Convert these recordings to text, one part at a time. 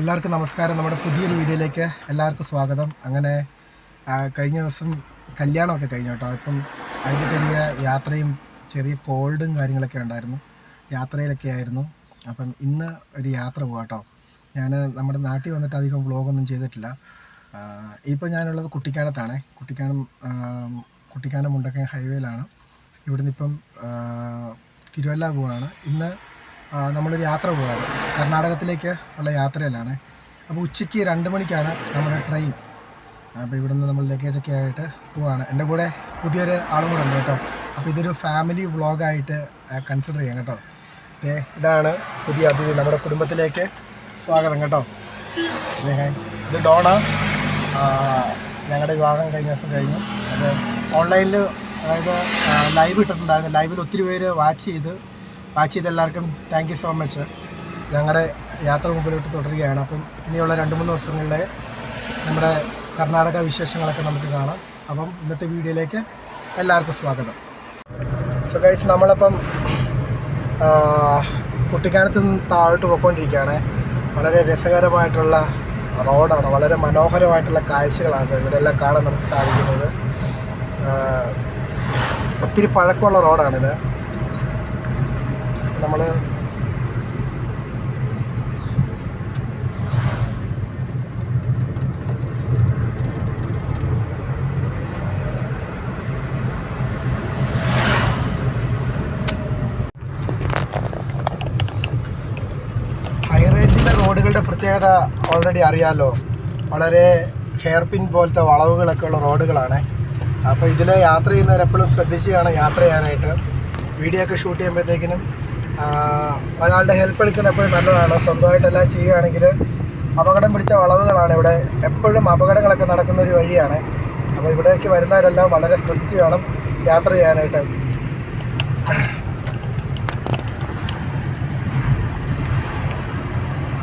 എല്ലാവർക്കും നമസ്കാരം. നമ്മുടെ പുതിയൊരു വീഡിയോയിലേക്ക് എല്ലാവർക്കും സ്വാഗതം. അങ്ങനെ കഴിഞ്ഞ ദിവസം കല്യാണമൊക്കെ കഴിഞ്ഞു കേട്ടോ. അപ്പം അതിൻ്റെ ചെറിയ യാത്രയും ചെറിയ കോൾഡും കാര്യങ്ങളൊക്കെ ഉണ്ടായിരുന്നു. യാത്രയിലൊക്കെ ആയിരുന്നു. അപ്പം ഇന്ന് ഒരു യാത്ര പോകാം കേട്ടോ. ഞാൻ നമ്മുടെ നാട്ടിൽ വന്നിട്ട് അധികം വ്ളോഗൊന്നും ചെയ്തിട്ടില്ല. ഇപ്പോൾ ഞാനുള്ളത് കുട്ടിക്കാനത്താണ്. കുട്ടിക്കാനം മുണ്ടക്കയം ഹൈവേയിലാണ്. ഇവിടുന്ന് ഇപ്പം തിരുവല്ല പോവുകയാണ്. ഇന്ന് നമ്മളൊരു യാത്ര പോവുകയാണ്, കർണാടകത്തിലേക്ക് ഉള്ള യാത്രയിലാണ്. അപ്പോൾ ഉച്ചയ്ക്ക് 2 മണിക്കാണ് നമ്മുടെ ട്രെയിൻ. അപ്പോൾ ഇവിടുന്ന് നമ്മൾ ലഗേജൊക്കെ ആയിട്ട് പോവുകയാണ്. എൻ്റെ കൂടെ പുതിയൊരു ആളും കൂടെ ഉണ്ട് കേട്ടോ. അപ്പോൾ ഇതൊരു ഫാമിലി വ്ളോഗായിട്ട് കൺസിഡർ ചെയ്യാം കേട്ടോ. ഇതാണ് പുതിയ അതിഥി, നമ്മുടെ കുടുംബത്തിലേക്ക് സ്വാഗതം കേട്ടോ. ഇത് ഡോണ. ഞങ്ങളുടെ വിവാഹം കഴിഞ്ഞ ദിവസം കഴിഞ്ഞു. അത് ഓൺലൈനിൽ, അതായത് ലൈവ് ഇട്ടിട്ടുണ്ടായിരുന്നു. ലൈവിൽ ഒത്തിരി പേര് വാച്ച് ചെയ്ത് എല്ലാവർക്കും താങ്ക് യു സോ മച്ച്. ഞങ്ങളുടെ യാത്ര മുമ്പിലോട്ട് തുടരുകയാണ്. അപ്പം ഇനിയുള്ള 2-3 ദിവസങ്ങളിൽ നമ്മുടെ കർണാടക വിശേഷങ്ങളൊക്കെ നമുക്ക് കാണാം. അപ്പം ഇന്നത്തെ വീഡിയോയിലേക്ക് എല്ലാവർക്കും സ്വാഗതം. സോ ഗൈസ്, നമ്മളപ്പം കുട്ടിക്കാനത്ത് നിന്ന് താഴോട്ട് പോയിക്കൊണ്ടിരിക്കുകയാണ്. വളരെ രസകരമായിട്ടുള്ള റോഡാണ്, വളരെ മനോഹരമായിട്ടുള്ള കാഴ്ചകളാണ് ഇവിടെ എല്ലാം കാണാൻ നമുക്ക് സാധിക്കുന്നത്. ഒത്തിരി പഴക്കമുള്ള റോഡാണിത്. നമ്മൾ ഹൈറേഞ്ചിലെ റോഡുകളുടെ പ്രത്യേകത ഓൾറെഡി അറിയാമല്ലോ. വളരെ ഹെയർ പിൻ പോലത്തെ വളവുകളൊക്കെ ഉള്ള റോഡുകളാണ്. അപ്പോൾ ഇതിൽ യാത്ര ചെയ്യുന്നവരെപ്പോഴും ശ്രദ്ധിച്ച് വേണം യാത്ര ചെയ്യാനായിട്ട്. വീഡിയോ ഒക്കെ ഷൂട്ട് ചെയ്യുമ്പോഴത്തേക്കിനും ഒരാളുടെ ഹെൽപ്പ് എടുക്കുന്നത് എപ്പോഴും നല്ലതാണ്. സ്വന്തമായിട്ടെല്ലാം ചെയ്യുകയാണെങ്കിൽ അപകടം പിടിച്ച വളവുകളാണ് ഇവിടെ. എപ്പോഴും അപകടങ്ങളൊക്കെ നടക്കുന്ന ഒരു വഴിയാണ്. അപ്പോൾ ഇവിടേക്ക് വരുന്നവരെല്ലാം വളരെ ശ്രദ്ധിച്ച് വേണം യാത്ര ചെയ്യാനായിട്ട്.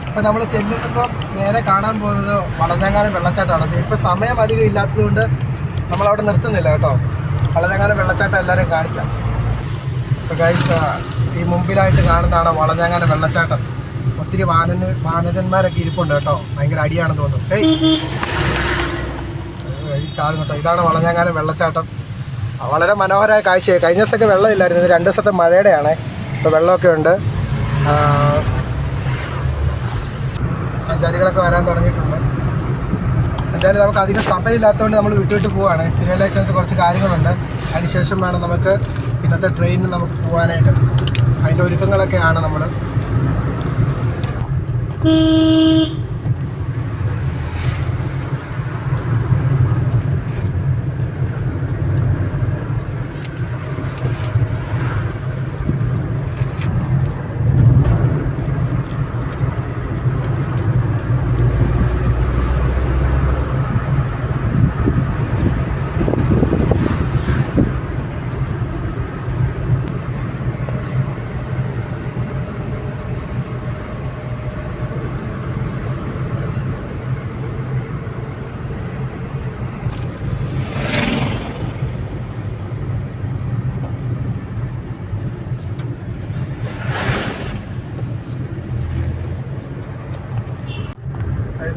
ഇപ്പം നമ്മൾ ചെല്ലുമ്പോൾ നേരെ കാണാൻ പോകുന്നത് വളഞ്ഞാങ്ങാനം വെള്ളച്ചാട്ടമാണ്. ഇപ്പം സമയം അധികം ഇല്ലാത്തതുകൊണ്ട് നമ്മളവിടെ നിർത്തുന്നില്ല കേട്ടോ. വളഞ്ഞാങ്ങാനം വെള്ളച്ചാട്ടം എല്ലാവരും കാണിക്കാം. ഇപ്പോൾ ഗൈസ്, ഈ മുമ്പിലായിട്ട് കാണുന്നതാണ് വളഞ്ഞാങ്ങാനം വെള്ളച്ചാട്ടം. ഒത്തിരി വാനരന്മാരൊക്കെ ഇരിപ്പുണ്ട് കേട്ടോ. ഭയങ്കര അടിയാണെന്ന് തോന്നുന്നു. ചാടും കേട്ടോ. ഇതാണ് വളഞ്ഞാങ്ങാനം വെള്ളച്ചാട്ടം. വളരെ മനോഹരമായ കാഴ്ചയായി. കഴിഞ്ഞ ദിവസമൊക്കെ വെള്ളമില്ലായിരുന്നു. ഇത് 2 ദിവസത്തെ മഴയുടെയാണ്. ഇപ്പോൾ വെള്ളമൊക്കെ ഉണ്ട്. സഞ്ചാരികളൊക്കെ വരാൻ തുടങ്ങിയിട്ടുണ്ട്. എന്തായാലും നമുക്ക് അധികം സമയമില്ലാത്തതുകൊണ്ട് നമ്മൾ വിട്ടുവിട്ട് പോവുകയാണ്. തിരുവല്ലയിൽ ചെന്നിട്ട് കുറച്ച് കാര്യങ്ങളുണ്ട്. അതിനുശേഷം വേണം നമുക്ക് ഇന്നത്തെ ട്രെയിനിന് നമുക്ക് പോകാനായിട്ട്. അതിൻ്റെ ഒരുക്കങ്ങളൊക്കെയാണ് നമ്മൾ.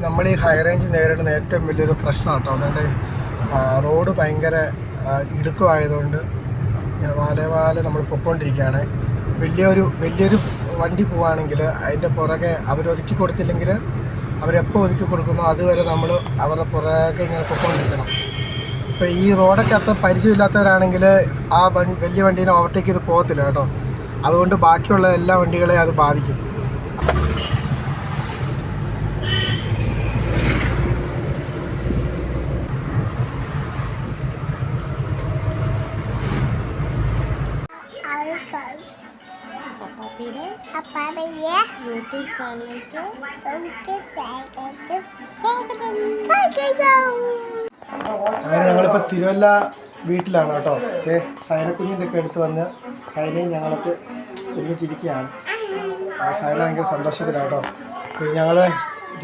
നമ്മൾ ഈ ഹൈ റേഞ്ച് നേരിടുന്ന ഏറ്റവും വലിയൊരു പ്രശ്നം കേട്ടോ. അതുകൊണ്ട് റോഡ് ഭയങ്കര ഇടുക്കമായതുകൊണ്ട് വാലെ നമ്മൾ പൊയ്ക്കൊണ്ടിരിക്കുകയാണ്. വലിയൊരു വണ്ടി പോവുകയാണെങ്കിൽ അതിൻ്റെ പുറകെ അവരൊതുക്കി കൊടുത്തില്ലെങ്കിൽ, അവരെപ്പോൾ ഒതുക്കി കൊടുക്കുന്നോ അതുവരെ നമ്മൾ അവരുടെ പുറകെ ഇങ്ങനെ പൊയ്ക്കൊണ്ടിരിക്കണം. ഇപ്പോൾ ഈ റോഡൊക്കെ അത്ര പരിചയമില്ലാത്തവരാണെങ്കിൽ ആ വലിയ വണ്ടീനെ ഓവർടേക്ക് ചെയ്ത് പോകത്തില്ല കേട്ടോ. അതുകൊണ്ട് ബാക്കിയുള്ള എല്ലാ വണ്ടികളെയും അത് ബാധിക്കും. യൂട്യൂബ് ചാനലിലേക്ക് അങ്ങനെ ഞങ്ങളിപ്പോൾ തിരുവല്ല വീട്ടിലാണ് കേട്ടോ. സൈനക്കുഞ്ഞിൻ്റെയൊക്കെ എടുത്ത് വന്ന് സൈനയും ഞങ്ങൾക്ക് ഒരുമിച്ചിരിക്കുകയാണ്. സൈന ഭയങ്കര സന്തോഷത്തിലാണ് കേട്ടോ. ഞങ്ങൾ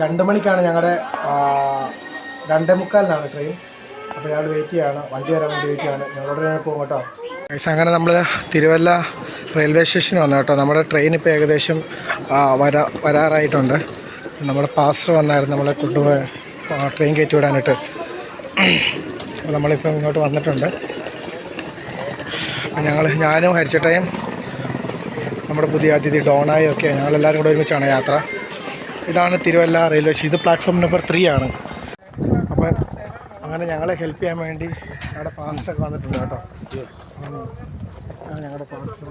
2 മണിക്കാണ്, ഞങ്ങളുടെ 2:45 ട്രെയിൻ. അപ്പോൾ ഞങ്ങൾ വെയിറ്റ് ചെയ്യാണ്, വണ്ടി വരാൻ വേണ്ടി വെയിറ്റ് ചെയ്യാണ്. ഞങ്ങളോട് പോകും കേട്ടോ. അങ്ങനെ നമ്മൾ തിരുവല്ല റെയിൽവേ സ്റ്റേഷനിൽ വന്നു കേട്ടോ. നമ്മുടെ ട്രെയിൻ ഇപ്പോൾ ഏകദേശം വരാറായിട്ടുണ്ട്. നമ്മുടെ പാസ്റ്റർ വന്നായിരുന്നു നമ്മളെ കൊണ്ടുപോയി ട്രെയിൻ കയറ്റി വിടാനായിട്ട്. അപ്പോൾ നമ്മളിപ്പോൾ ഇങ്ങോട്ട് വന്നിട്ടുണ്ട്. ഞാനും ഹരിച്ചേട്ടയും നമ്മുടെ പുതിയ അതിഥി ഡോണായും ഒക്കെ ഞങ്ങളെല്ലാവരും കൂടെ ഒരുമിച്ചാണ് യാത്ര. ഇതാണ് തിരുവല്ല റെയിൽവേ സ്റ്റേഷൻ. ഇത് പ്ലാറ്റ്ഫോം നമ്പർ 3 ആണ്. അപ്പം അങ്ങനെ ഞങ്ങളെ ഹെൽപ്പ് ചെയ്യാൻ വേണ്ടി ഞങ്ങളുടെ പാസ്റ്ററൊക്കെ വന്നിട്ടുണ്ട് കേട്ടോ. ഞങ്ങളുടെ പാസ്റ്റർ.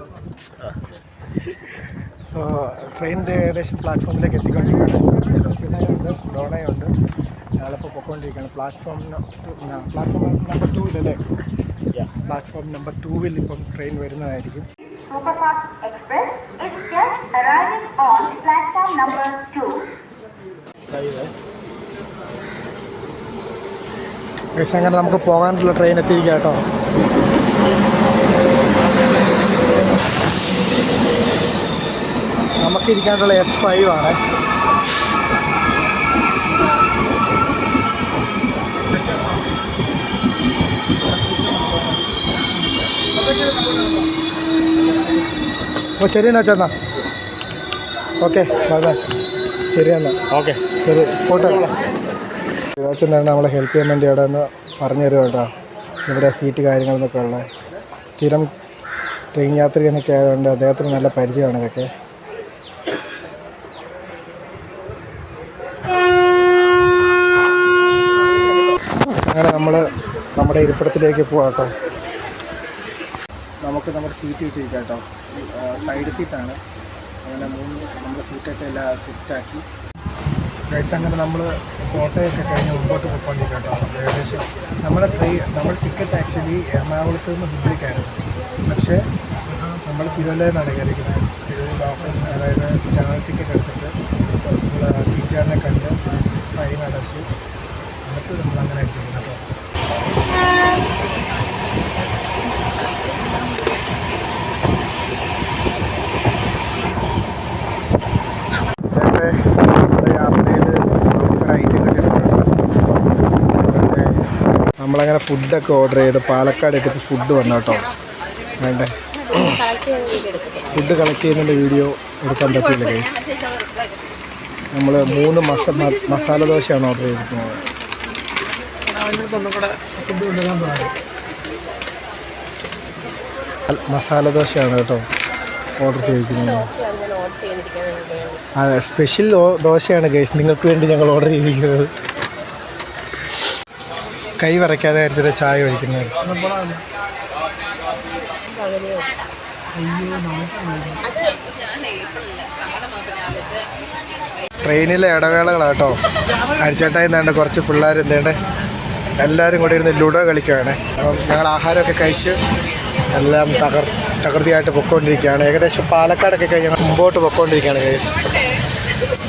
സോ ട്രെയിനിൻ്റെ ഏകദേശം പ്ലാറ്റ്ഫോമിലേക്ക് എത്തിക്കൊണ്ടിരിക്കുകയാണ്. ഡോണയുണ്ട്. ഞങ്ങളിപ്പോൾ പൊയ്ക്കൊണ്ടിരിക്കുകയാണ്. പ്ലാറ്റ്ഫോം നമ്പർ 2 അല്ലേ? പ്ലാറ്റ്ഫോം നമ്പർ 2 ഇപ്പം ട്രെയിൻ വരുന്നതായിരിക്കും. Superfast Express is just arriving on platform number 2. അങ്ങനെ നമുക്ക് പോകാനുള്ള ട്രെയിൻ എത്തിയിരിക്കുക കേട്ടോ. നമുക്ക് ഇരിക്കാനുള്ള S5 ആണ്. അപ്പോൾ ശരി എന്നാ ചേന്നാ. Okay bye bye. ശരി എന്നാ. ഓക്കെ ശരി പോട്ടെ. ചെന്നാണ് നമ്മളെ ഹെൽപ്പ് ചെയ്യാൻ വേണ്ടി അവിടെ നിന്ന് പറഞ്ഞു തരുമോ കേട്ടോ. ഇവിടെ സീറ്റ് കാര്യങ്ങളെന്നൊക്കെ ഉള്ള സ്ഥിരം ട്രെയിൻ യാത്രികനൊക്കെ ആയതുകൊണ്ട് അദ്ദേഹത്തിന് നല്ല പരിചയമാണ് ഇതൊക്കെ. അങ്ങനെ നമ്മൾ നമ്മുടെ ഇരിപ്പിടത്തിലേക്ക് പോകാം കേട്ടോ. നമുക്ക് നമ്മുടെ സീറ്റ് കിട്ടിയിരിക്കാം കേട്ടോ. സൈഡ് സീറ്റാണ്. അങ്ങനെ നമ്മുടെ സീറ്റൊക്കെ എല്ലാം സെറ്റാക്കി ഗൈസ്. അങ്ങനെ നമ്മൾ ഫോട്ടോയൊക്കെ കഴിഞ്ഞ് മുമ്പോട്ട് പോയിക്കൊണ്ടിരിക്കാം കേട്ടോ. ഏകദേശം നമ്മുടെ ടിക്കറ്റ് ആക്ച്വലി എറണാകുളത്ത് നിന്ന് ഹുബ്ലിക്കായിരുന്നു. പക്ഷേ നമ്മൾ തിരുവല്ലയിൽ നിന്നാണ് കയറിയിരിക്കുന്നത്. അതായത് ജനറൽ ടിക്കറ്റ് എടുത്തിട്ട് നമ്മൾ ടീച്ചറിനെ കണ്ട് ഫൈൻ അടച്ച് എന്നിട്ട് നമ്മളങ്ങനെ അടിച്ചിരിക്കുന്നത് കേട്ടോ. നമ്മളങ്ങനെ ഫുഡൊക്കെ ഓർഡർ ചെയ്ത് പാലക്കാട് എത്തിയപ്പോൾ ഫുഡ് വന്നു കേട്ടോ. വേണ്ടേ ഫുഡ് കളക്ട് ചെയ്യുന്നതിൻ്റെ വീഡിയോ എടുക്കാൻ പറ്റില്ല ഗൈസ്. നമ്മൾ 3 മസാല ദോശയാണ് ഓർഡർ ചെയ്തിരിക്കുന്നത്. മസാല ദോശയാണ് കേട്ടോ ഓർഡർ ചെയ്തിരിക്കുന്നത്. അതെ സ്പെഷ്യൽ ദോശയാണ് ഗൈസ് നിങ്ങൾക്ക് വേണ്ടി ഞങ്ങൾ ഓർഡർ ചെയ്തിരിക്കുന്നത്. കൈ വരയ്ക്കാതെ അരിച്ചിട്ട് ചായ കഴിക്കുന്നത്. ട്രെയിനിലെ ഇടവേളകളാട്ടോ. അരിച്ചേട്ടായി വേണ്ട കുറച്ച് പിള്ളേർ എന്തേണ്ട എല്ലാവരും കൂടെ ഇരുന്ന് ലുഡോ കളിക്കുകയാണ്. അപ്പം ഞങ്ങൾ ആഹാരമൊക്കെ കഴിച്ച് എല്ലാം തകൃതിയായിട്ട് പൊയ്ക്കൊണ്ടിരിക്കുകയാണ്. ഏകദേശം പാലക്കാടൊക്കെ കഴിഞ്ഞ് ഞങ്ങൾ മുമ്പോട്ട് പൊയ്ക്കൊണ്ടിരിക്കുകയാണ് ഗൈസ്.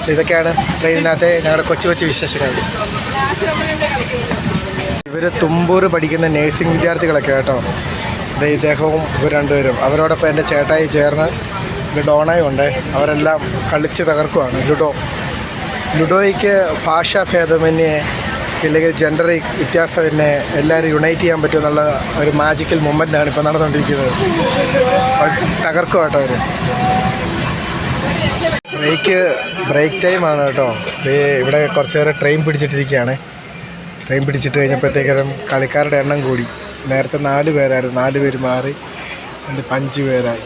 സോ ഇതൊക്കെയാണ് ട്രെയിനിനകത്തെ ഞങ്ങളുടെ കൊച്ചു വിശേഷങ്ങൾ. ഇവർ തുമ്പൂർ പഠിക്കുന്ന നേഴ്സിംഗ് വിദ്യാർത്ഥികളൊക്കെ കേട്ടോ. ഇദ്ദേഹവും ഇവർ രണ്ടുപേരും അവരോടൊപ്പം എൻ്റെ ചേട്ടായി ചേർന്ന് ഡോണയും ഉണ്ട്. അവരെല്ലാം കളിച്ച് തകർക്കുവാണ് ലുഡോയ്ക്ക് ഭാഷാഭേദമന്യേ ഇല്ലെങ്കിൽ ജെൻഡർ വ്യത്യാസമെന്നെ എല്ലാവരും യുണൈറ്റ് ചെയ്യാൻ പറ്റുമെന്നുള്ള ഒരു മാജിക്കൽ മൊമെൻ്റാണ് ഇപ്പോൾ നടന്നുകൊണ്ടിരിക്കുന്നത്. തകർക്കും കേട്ടോ അവർ. ബ്രേക്ക് ടൈമാണ് കേട്ടോ. ഇവിടെ കുറച്ച് നേരം ട്രെയിൻ പിടിച്ചിട്ടിരിക്കുകയാണ്. ട്രെയിൻ പിടിച്ചിട്ട് കഴിഞ്ഞപ്പോഴത്തേക്കും കളിക്കാരുടെ എണ്ണം കൂടി. നേരത്തെ 4 പേരായിരുന്നു. 4 പേര് മാറി എന്നിപ്പോൾ 5 പേരായി.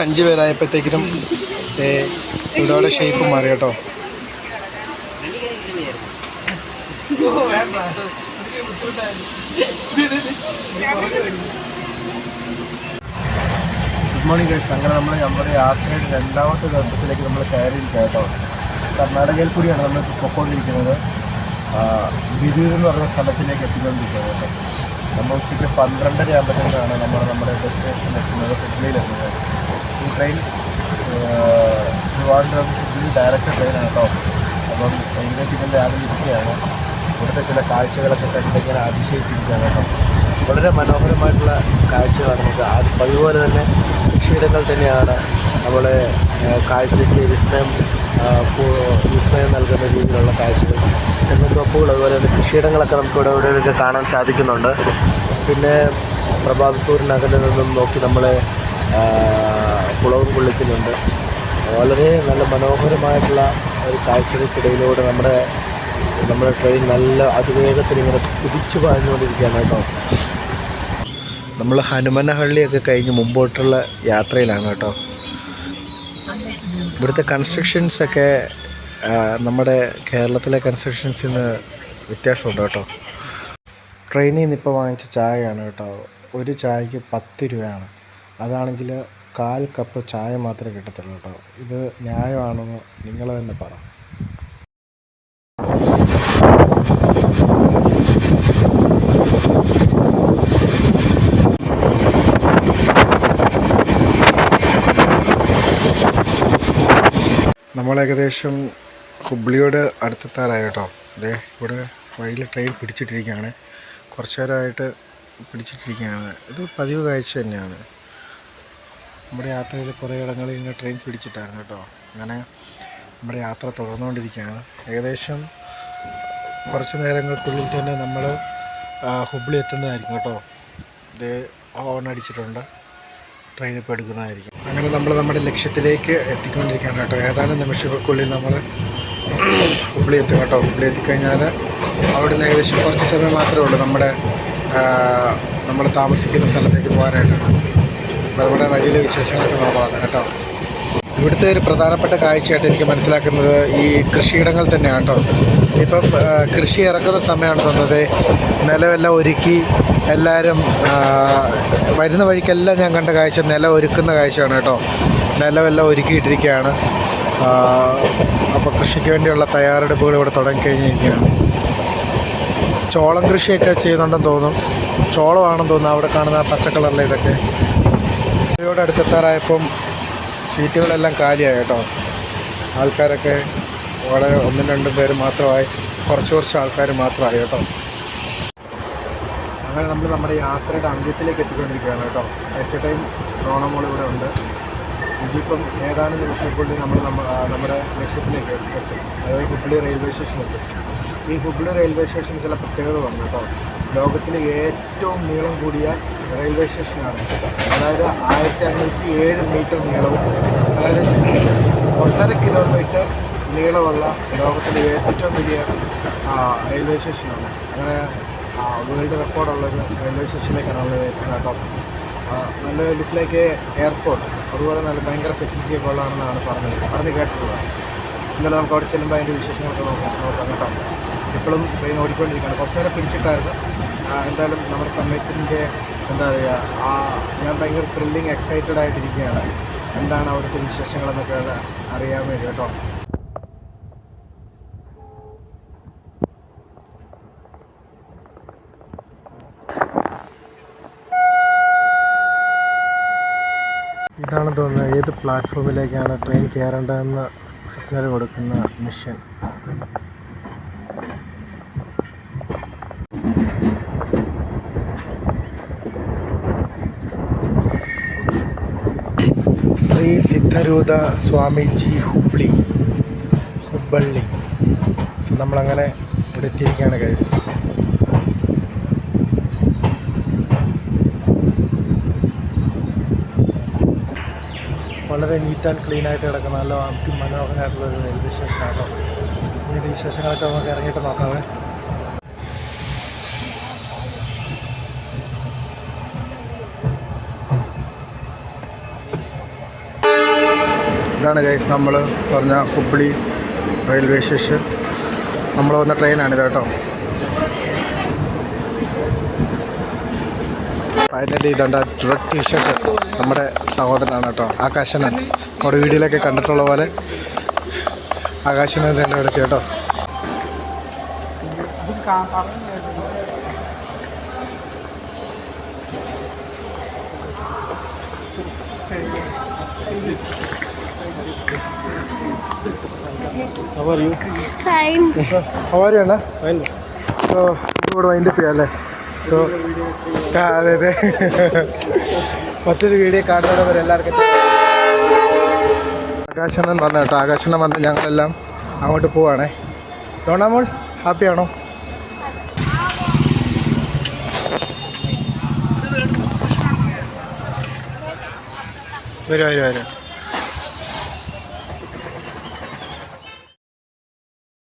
5 പേരായപ്പോഴത്തേക്കിനും ഇവിടെ ഷേപ്പ് മാറി കേട്ടോ. Good morning guys. അങ്ങനെ നമ്മുടെ യാത്രയുടെ 2ാമത്തെ ദിവസത്തിലേക്ക് നമ്മൾ കയറിയിരിക്കുക കേട്ടോ. കർണാടകയിൽ കൂടിയാണ് നമ്മൾ പൊയ്ക്കൊണ്ടിരിക്കുന്നത്. ബിരൂർ എന്ന് പറയുന്ന സ്ഥലത്തിലേക്ക് എത്തിക്കൊണ്ടിരിക്കുന്നത് കേട്ടോ. നമ്മൾ ഉച്ചയ്ക്ക് 12:30 ആകുമ്പോഴത്തേക്കാണ് നമ്മുടെ ഡെസ്റ്റിനേഷൻ എത്തുന്നത്, ഹുബ്ലിയിലെത്തുന്നത്. ഈ ട്രെയിൻ ട്രിവാൻഡ്രം ഹുബ്ലി ഡയറക്റ്റ് ട്രെയിനാണ് കേട്ടോ. അപ്പം റെയിൽവേ ടിക്കറ്റിൻ്റെ ആദ്യം ഇവിടുത്തെ ചില കാഴ്ചകളൊക്കെ കണ്ടിങ്ങനെ അതിശയിച്ചിരിക്കുകയാണ് കേട്ടോ. വളരെ മനോഹരമായിട്ടുള്ള കാഴ്ചകളാണ് നമുക്ക്. അതുപോലെ തന്നെ കൃഷിയിടങ്ങൾ തന്നെയാണ് നമ്മളെ കാഴ്ചയ്ക്ക് വിസ്മയം നൽകുന്ന രീതിയിലുള്ള കാഴ്ചകൾ. തെങ്ങുതോപ്പുകൾ അതുപോലെ തന്നെ കൃഷിയിടങ്ങളൊക്കെ നമുക്ക് ഇവിടെയൊക്കെ കാണാൻ സാധിക്കുന്നുണ്ട്. പിന്നെ പ്രഭാത സൂര്യനകലിൽ നിന്നും നോക്കി നമ്മളെ കുളവും കൊള്ളിക്കുന്നുണ്ട്. വളരെ നല്ല മനോഹരമായിട്ടുള്ള ഒരു കാഴ്ചകൾക്കിടയിലൂടെ നമ്മുടെ ട്രെയിൻ നല്ല അതിവേഗത്തിൽ ഇങ്ങനെ കുതിച്ചു പാഞ്ഞുകൊണ്ടിരിക്കുകയാണ് കേട്ടോ. നമ്മൾ ഹനുമനഹള്ളിയൊക്കെ കഴിഞ്ഞ് മുമ്പോട്ടുള്ള യാത്രയിലാണ് കേട്ടോ. ഇവിടുത്തെ കൺസ്ട്രക്ഷൻസൊക്കെ നമ്മുടെ കേരളത്തിലെ കൺസ്ട്രക്ഷൻസിന് വ്യത്യാസമുണ്ട് കേട്ടോ. ട്രെയിനിൽ നിന്ന് ഇപ്പോൾ വാങ്ങിച്ച ചായയാണ് കേട്ടോ. ഒരു ചായക്ക് 10 രൂപയാണ്. അതാണെങ്കിൽ 1/4 കപ്പ് ചായ മാത്രമേ കിട്ടത്തുള്ളൂ കേട്ടോ. ഇത് ന്യായമാണെന്ന് നിങ്ങൾ തന്നെ പറ. നമ്മളേകദേശം ഹുബ്ലിയോട് അടുത്തെത്താറായി കേട്ടോ. അതെ, ഇവിടെ വഴിയിൽ ട്രെയിൻ പിടിച്ചിട്ടിരിക്കുകയാണ്. കുറച്ച് നേരമായിട്ട് പിടിച്ചിട്ടിരിക്കുകയാണ്. ഇത് പതിവ് കാഴ്ച തന്നെയാണ്. നമ്മുടെ യാത്രയിൽ കുറേ ഇടങ്ങളിൽ ഇങ്ങനെ ട്രെയിൻ പിടിച്ചിട്ടായിരുന്നു കേട്ടോ. അങ്ങനെ നമ്മുടെ യാത്ര തുടർന്നുകൊണ്ടിരിക്കുകയാണ്. ഏകദേശം കുറച്ച് നേരങ്ങൾക്കുള്ളിൽ തന്നെ നമ്മൾ ഹുബ്ലി എത്തുന്നതായിരിക്കും കേട്ടോ. ഇത് ഹോൺ അടിച്ചിട്ടുണ്ട്. ട്രെയിൻ ഇപ്പോൾ എടുക്കുന്നതായിരിക്കും. അങ്ങനെ നമ്മൾ നമ്മുടെ ലക്ഷ്യത്തിലേക്ക് എത്തിക്കൊണ്ടിരിക്കുകയാണ് കേട്ടോ. ഏതാനും നിമിഷങ്ങൾക്കുള്ളിൽ നമ്മൾ ഹുബ്ലി എത്തും കേട്ടോ. ഹുബ്ലി എത്തിക്കഴിഞ്ഞാൽ അവിടെ നിന്ന് ഏകദേശം കുറച്ച് സമയം മാത്രമേ ഉള്ളൂ നമ്മൾ താമസിക്കുന്ന സ്ഥലത്തേക്ക് പോകാനായിട്ട്. അപ്പോൾ നമ്മുടെ വഴിയിലെ വിശേഷങ്ങളൊക്കെ നോക്കാം കേട്ടോ. ഇവിടുത്തെ ഒരു പ്രധാനപ്പെട്ട കാഴ്ചയായിട്ട് എനിക്ക് മനസ്സിലാക്കുന്നത് ഈ കൃഷിയിടങ്ങൾ തന്നെയാണ് കേട്ടോ. ഇപ്പം കൃഷി ഇറക്കുന്ന സമയമാണ് തോന്നുന്നത്. നിലമെല്ലാം ഒരുക്കി എല്ലാവരും വരുന്ന വഴിക്കെല്ലാം ഞാൻ കണ്ട കാഴ്ച നിലം ഒരുക്കുന്ന കാഴ്ചയാണ് കേട്ടോ. നിലമെല്ലാം ഒരുക്കിയിട്ടിരിക്കുകയാണ്. അപ്പോൾ കൃഷിക്ക് വേണ്ടിയുള്ള തയ്യാറെടുപ്പുകൾ ഇവിടെ തുടങ്ങിക്കഴിഞ്ഞിരിക്കുകയാണ്. ചോളം കൃഷിയൊക്കെ ചെയ്യുന്നുണ്ടെന്ന് തോന്നും. ചോളമാണെന്ന് തോന്നുന്നു അവിടെ കാണുന്ന പച്ച കളറിലെ ഇതൊക്കെ. ഇവിടെ അടുത്തെത്താറായപ്പം സീറ്റുകളെല്ലാം കാലിയായി കേട്ടോ. ആൾക്കാരൊക്കെ വളരെ 1-2 പേര് മാത്രമായി, കുറച്ച് ആൾക്കാർ മാത്രമായി കേട്ടോ. അങ്ങനെ നമ്മൾ നമ്മുടെ യാത്രയുടെ അന്ത്യത്തിലേക്ക് എത്തിക്കൊണ്ടിരിക്കുകയാണ് കേട്ടോ. ചേട്ടയും റോണമോൾ ഇവിടെ ഉണ്ട്. ഇതിപ്പം ഏതാനും നിമിഷങ്ങൾക്കുള്ളിൽ നമ്മുടെ ലക്ഷ്യത്തിലേക്ക് എത്തും. അതായത് ഹുബ്ലി റെയിൽവേ സ്റ്റേഷനിലെത്തും. ഈ ഹുബ്ലി റെയിൽവേ സ്റ്റേഷന് ചില പ്രത്യേകതകളുണ്ട് കേട്ടോ. ലോകത്തിലെ ഏറ്റവും നീളം കൂടിയ റെയിൽവേ സ്റ്റേഷനാണ്. അതായത് 1507 മീറ്റർ നീളവും, അതായത് 1.5 കിലോമീറ്റർ നീളമുള്ള ലോകത്തിലെ ഏറ്റവും വലിയ റെയിൽവേ സ്റ്റേഷനാണ്. അങ്ങനെ വേൾഡ് റെക്കോർഡുള്ളൊരു റെയിൽവേ സ്റ്റേഷനിലേക്കാണ് നമ്മൾ എത്തുന്നത് കേട്ടോ. നല്ല ലുക്ക് ലൈക്ക് എയർപോർട്ട്, അതുപോലെ നല്ല ഭയങ്കര ഫെസിലിറ്റി ഒക്കെ ഉള്ളതാണെന്നാണ് പറഞ്ഞ് കേട്ടിട്ടുള്ളത്. ഇന്നലെ നമുക്ക് അവിടെ ചെല്ലുമ്പോൾ അതിൻ്റെ വിശേഷങ്ങളൊക്കെ നോക്കാം കേട്ടോ. ഇപ്പോഴും ട്രെയിൻ ഓടിക്കൊണ്ടിരിക്കുകയാണ്. കുറച്ച് നേരം പിടിച്ചിട്ടായിരുന്നു. എന്തായാലും നമ്മുടെ സമയത്തിൻ്റെ എന്താ പറയുക, ഞാൻ ഭയങ്കര ത്രില്ലിങ് എക്സൈറ്റഡ് ആയിട്ടിരിക്കുകയാണ്. എന്താണ് അവിടുത്തെ വിശേഷങ്ങളെന്നൊക്കെ അറിയാൻ വേണ്ടി കേട്ടോ. ഇതാണ് തോന്നുന്നത് ഏത് പ്ലാറ്റ്ഫോമിലേക്കാണ് ട്രെയിൻ കയറേണ്ടതെന്ന് സിഗ്നൽ കൊടുക്കുന്ന മിഷൻ. ശ്രീ സിദ്ധരൂഢ സ്വാമിജി ഹുബ്ലി. സോ നമ്മളങ്ങനെ ഇവിടെ എത്തിയിരിക്കുകയാണ് ഗൈസ്. വളരെ നീറ്റ് ആൻഡ് ക്ലീൻ ആയിട്ട് കിടക്കുന്ന നല്ല മനോഹരമായിട്ടുള്ളൊരു റെയിൽവേ സ്റ്റേഷനാണല്ലോ. ഇതിൻ്റെ വിശേഷങ്ങളൊക്കെ നമുക്ക് ഇറങ്ങിയിട്ട് നോക്കാവേ. ഇതാണ് ഗൈസ് നമ്മൾ പറഞ്ഞ ഹുബ്ലി റെയിൽവേ സ്റ്റേഷൻ. നമ്മൾ വന്ന ട്രെയിനാണിത് കേട്ടോ. ഫൈനലി ഇതാണ്ട് റെഡ് ടീഷർട്ട് നമ്മുടെ സഹോദരനാണ് കേട്ടോ, ആകാശനൻ. നമ്മുടെ വീഡിയോയിലൊക്കെ കണ്ടിട്ടുള്ള പോലെ ആകാശനൻ തന്നെ എടുത്തി കേട്ടോ. How are you? Fine. How are you, Anna? Fine. So, ഇവിടെ വൈൻഡ് അപ്പ് ചെയ്യാം അല്ലേ? സോ അതെ അതെ, മറ്റൊരു വീഡിയോ കാണുന്നവരെ എല്ലാവർക്കും. ആകാശണ്ണൻ വന്ന കേട്ടോ. ആകാശണ്ണൻ വന്ന് ഞങ്ങളെല്ലാം അങ്ങോട്ട് പോവാണേ. ഡോണാമോൾ ഹാപ്പിയാണോ? വരും.